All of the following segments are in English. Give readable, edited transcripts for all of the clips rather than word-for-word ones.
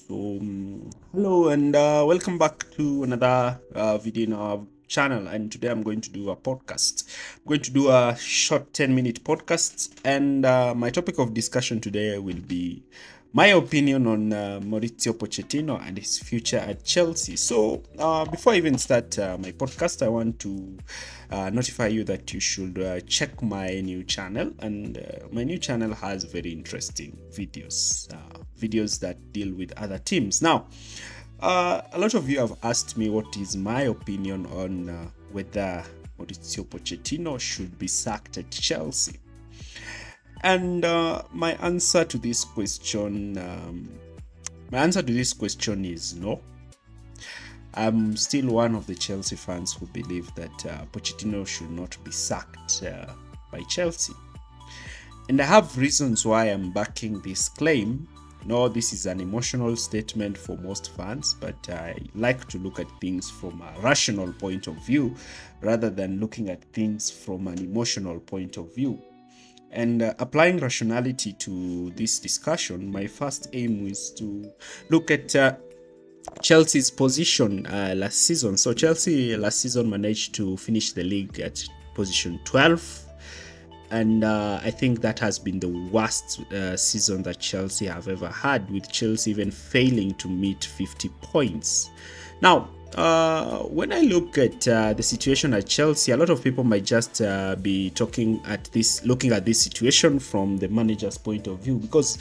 Hello and welcome back to another video in our channel. And today I'm going to do a podcast. I'm going to do a short 10-minute podcast, and my topic of discussion today will be my opinion on Maurizio Pochettino and his future at Chelsea. So before I even start my podcast, I want to notify you that you should check my new channel. And my new channel has very interesting videos, videos that deal with other teams. Now, a lot of you have asked me what is my opinion on whether Maurizio Pochettino should be sacked at Chelsea. And my answer to this question is no. I'm still one of the Chelsea fans who believe that Pochettino should not be sacked by Chelsea. And I have reasons why I'm backing this claim. No, this is an emotional statement for most fans, but I like to look at things from a rational point of view rather than looking at things from an emotional point of view. And applying rationality to this discussion, my first aim is to look at Chelsea's position last season. So Chelsea last season managed to finish the league at position 12. And I think that has been the worst season that Chelsea have ever had, with Chelsea even failing to meet 50 points. Now, when I look at the situation at Chelsea, a lot of people might just be looking at this situation from the manager's point of view, because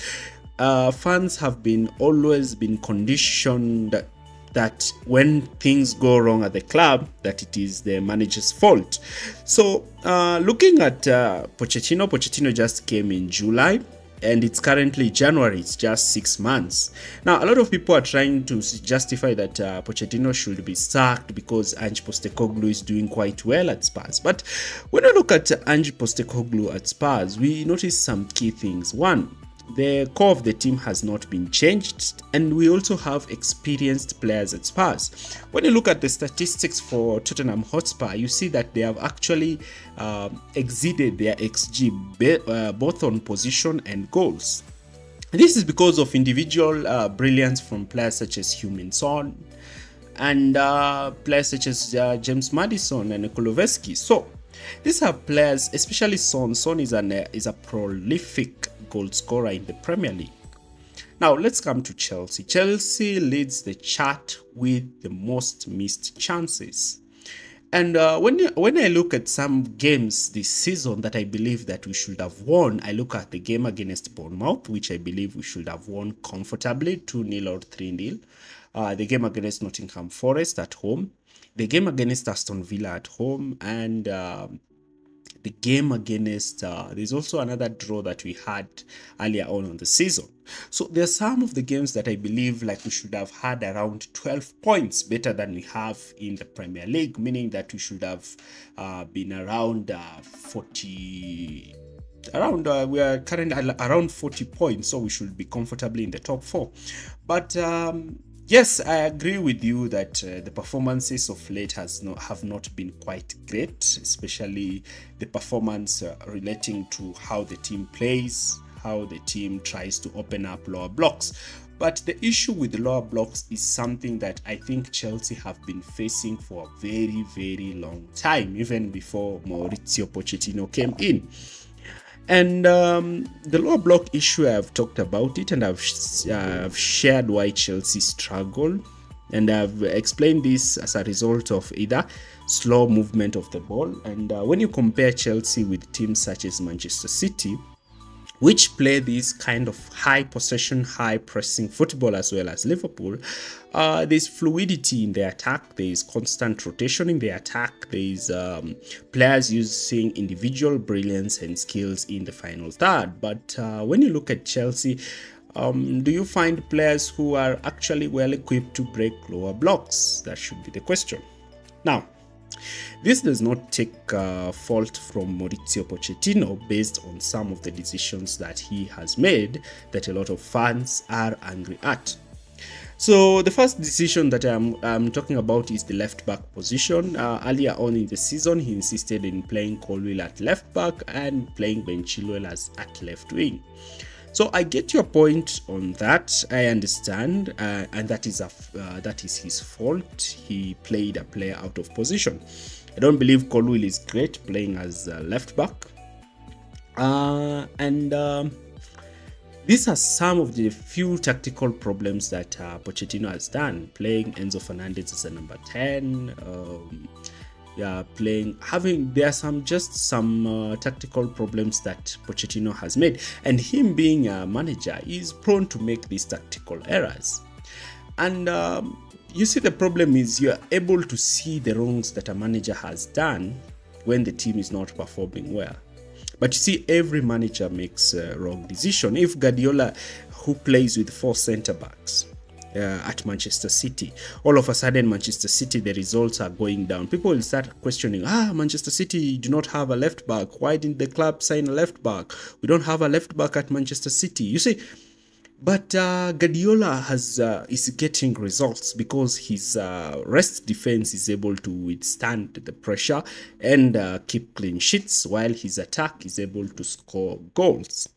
fans have always been conditioned that when things go wrong at the club, that it is the manager's fault. So looking at Pochettino just came in July, and it's currently January. It's just 6 months. Now, a lot of people are trying to justify that Pochettino should be sacked because Ange Postecoglou is doing quite well at Spurs. But when we look at Ange Postecoglou at Spurs, we notice some key things. One, the core of the team has not been changed, and we also have experienced players at Spurs. When you look at the statistics for Tottenham Hotspur, you see that they have actually exceeded their XG both on position and goals. This is because of individual brilliance from players such as Heung-min Son and players such as James Maddison and Kulusevski. So these are players, especially Son. Son is a prolific goal scorer in the Premier League. Now let's come to Chelsea. Chelsea leads the chart with the most missed chances. And when I look at some games this season that I believe that we should have won, I look at the game against Bournemouth, which I believe we should have won comfortably, 2-0 or 3-0. The game against Nottingham Forest at home, the game against Aston Villa at home, and the game against there's also another draw that we had earlier on the season. So there's some of the games that I believe like we should have had around 12 points better than we have in the Premier League, meaning that we should have been around 40. We are currently around 40 points, so we should be comfortably in the top 4. But yes, I agree with you that the performances of late have not been quite great, especially the performance relating to how the team plays, how the team tries to open up lower blocks. But the issue with the lower blocks is something that I think Chelsea have been facing for a very, very long time, even before Maurizio Pochettino came in. And the lower block issue, I've talked about it, and I've shared why Chelsea struggle, and I've explained this as a result of either slow movement of the ball. And when you compare Chelsea with teams such as Manchester City, which play this kind of high possession, high pressing football, as well as Liverpool, there's fluidity in the attack, there's constant rotation in the attack, there's players using individual brilliance and skills in the final third. But when you look at Chelsea, do you find players who are actually well equipped to break lower blocks? That should be the question. Now, this does not take fault from Maurizio Pochettino based on some of the decisions that he has made that a lot of fans are angry at. So the first decision that I'm talking about is the left back position. Earlier on in the season, he insisted in playing Colwill at left back and playing Ben Chilwell as at left wing. So I get your point on that. I understand, and that is his fault. He played a player out of position. I don't believe Colwill is great playing as a left back, and these are some of the few tactical problems that Pochettino has done, playing Enzo Fernandez as a number 10. There are some tactical problems that Pochettino has made, and him being a manager is prone to make these tactical errors. And you see, the problem is you are able to see the wrongs that a manager has done when the team is not performing well. But you see, every manager makes a wrong decision. If Guardiola, who plays with 4 centre backs at Manchester City, all of a sudden Manchester City, the results are going down, people will start questioning, Manchester City do not have a left back. Why didn't the club sign a left back? We don't have a left back at Manchester City. You see, but Guardiola is getting results because his rest defense is able to withstand the pressure and keep clean sheets, while his attack is able to score goals.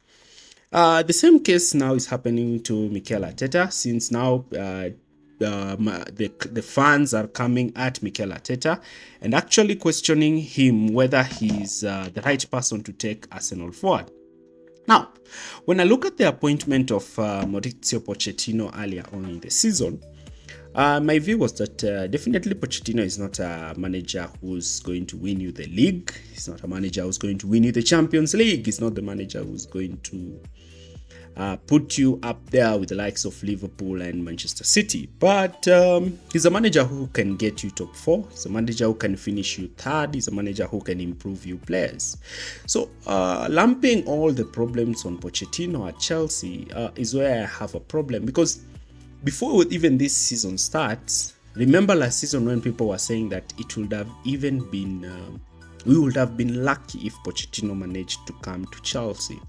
The same case now is happening to Mikel Arteta, since now the fans are coming at Mikel Arteta and actually questioning him whether he's the right person to take Arsenal forward. Now, when I look at the appointment of Mauricio Pochettino earlier on in the season, my view was that definitely Pochettino is not a manager who's going to win you the league. He's not a manager who's going to win you the Champions League. He's not the manager who's going to put you up there with the likes of Liverpool and Manchester City. But he's a manager who can get you top 4. He's a manager who can finish you 3rd. He's a manager who can improve you players. So lumping all the problems on Pochettino at Chelsea is where I have a problem, because before even this season starts, remember last season when people were saying that it would have even been we would have been lucky if Pochettino managed to come to Chelsea.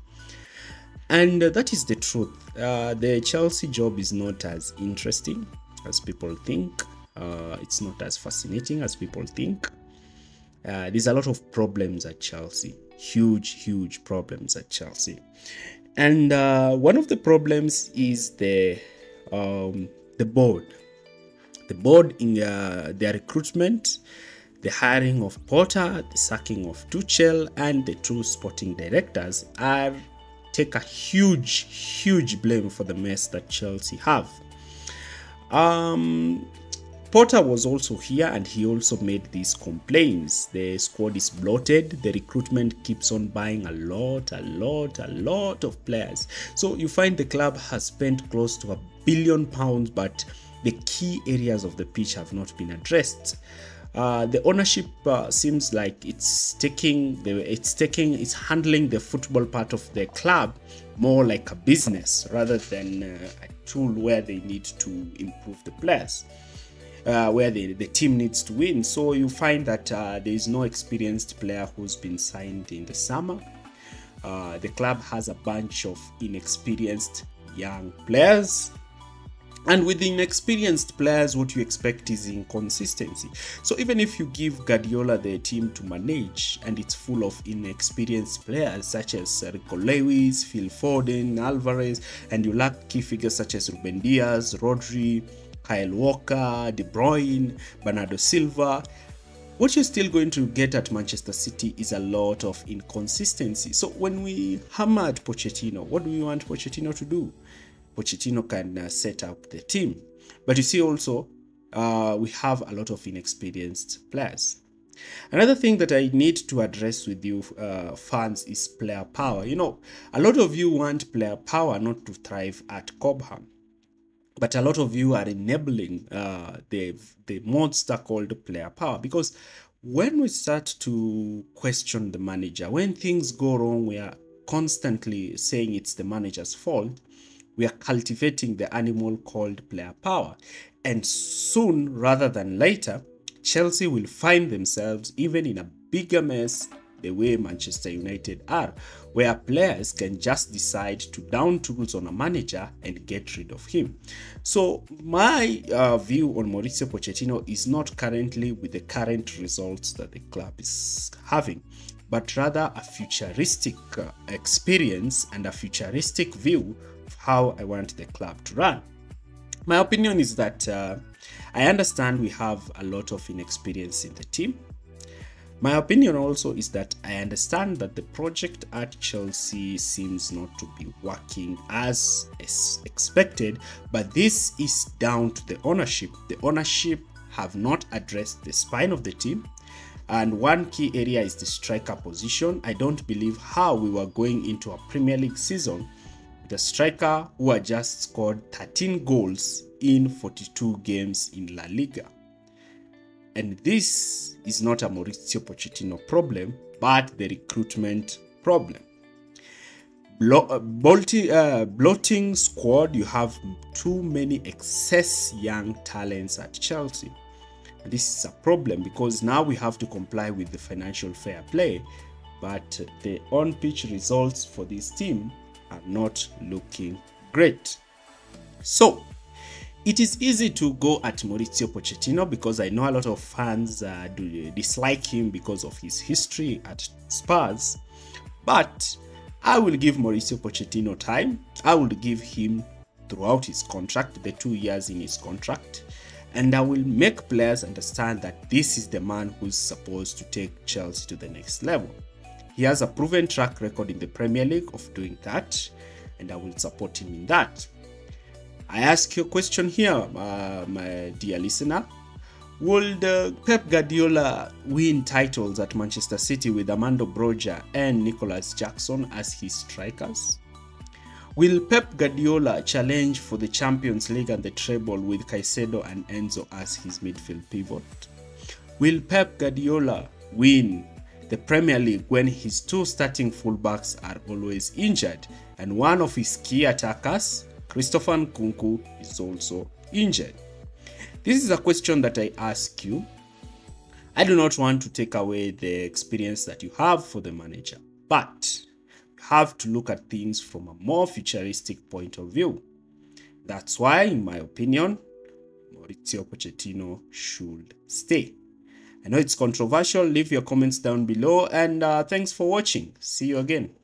And that is the truth. The Chelsea job is not as interesting as people think. It's not as fascinating as people think. There's a lot of problems at Chelsea. Huge problems at Chelsea. And one of the problems is the board. The board in their recruitment, the hiring of Potter, the sacking of Tuchel, and the 2 sporting directors take a huge blame for the mess that Chelsea have. Potter was also here, and he also made these complaints. The squad is bloated. The recruitment keeps on buying a lot of players. So you find the club has spent close to £1 billion, but the key areas of the pitch have not been addressed. The ownership seems like it's handling the football part of the club more like a business rather than a tool where they need to improve the players, where the team needs to win. So you find that there is no experienced player who's been signed in the summer. The club has a bunch of inexperienced young players. And with inexperienced players, what you expect is inconsistency. So even if you give Guardiola the team to manage and it's full of inexperienced players such as Rico Lewis, Phil Foden, Alvarez, and you lack key figures such as Ruben Diaz, Rodri, Kyle Walker, De Bruyne, Bernardo Silva, what you're still going to get at Manchester City is a lot of inconsistency. So when we hammer at Pochettino, what do we want Pochettino to do? Pochettino can set up the team. But you see also, we have a lot of inexperienced players. Another thing that I need to address with you fans is player power. You know, a lot of you want player power not to thrive at Cobham. But a lot of you are enabling the monster called player power, because when we start to question the manager, when things go wrong, we are constantly saying it's the manager's fault. We are cultivating the animal called player power. And soon, rather than later, Chelsea will find themselves even in a bigger mess the way Manchester United are, where players can just decide to down tools on a manager and get rid of him. So my view on Mauricio Pochettino is not currently with the current results that the club is having. but rather a futuristic experience and a futuristic view of how I want the club to run. My opinion is that I understand we have a lot of inexperience in the team. My opinion also is that I understand that the project at Chelsea seems not to be working as expected, but this is down to the ownership. The ownership have not addressed the spine of the team, and one key area is the striker position. I don't believe how we were going into a Premier League season with a striker who had just scored 13 goals in 42 games in La Liga. And this is not a Mauricio Pochettino problem, but the recruitment problem. Bloating squad, you have too many excess young talents at Chelsea. And this is a problem because now we have to comply with the financial fair play, but the on-pitch results for this team are not looking great. So, it is easy to go at Mauricio Pochettino because I know a lot of fans do dislike him because of his history at Spurs. But I will give Mauricio Pochettino time. I will give him throughout his contract, the 2 years in his contract. And I will make players understand that this is the man who's supposed to take Chelsea to the next level. He has a proven track record in the Premier League of doing that, and I will support him in that. I ask you a question here, my dear listener. Would Pep Guardiola win titles at Manchester City with Armando Broja and Nicolas Jackson as his strikers? Will Pep Guardiola challenge for the Champions League and the treble with Caicedo and Enzo as his midfield pivot? Will Pep Guardiola win the Premier League when his 2 starting fullbacks are always injured and one of his key attackers, Christopher Nkunku, is also injured? This is a question that I ask you. I do not want to take away the experience that you have for the manager, but you have to look at things from a more futuristic point of view. That's why, in my opinion, Mauricio Pochettino should stay. I know it's controversial. Leave your comments down below, and thanks for watching. See you again.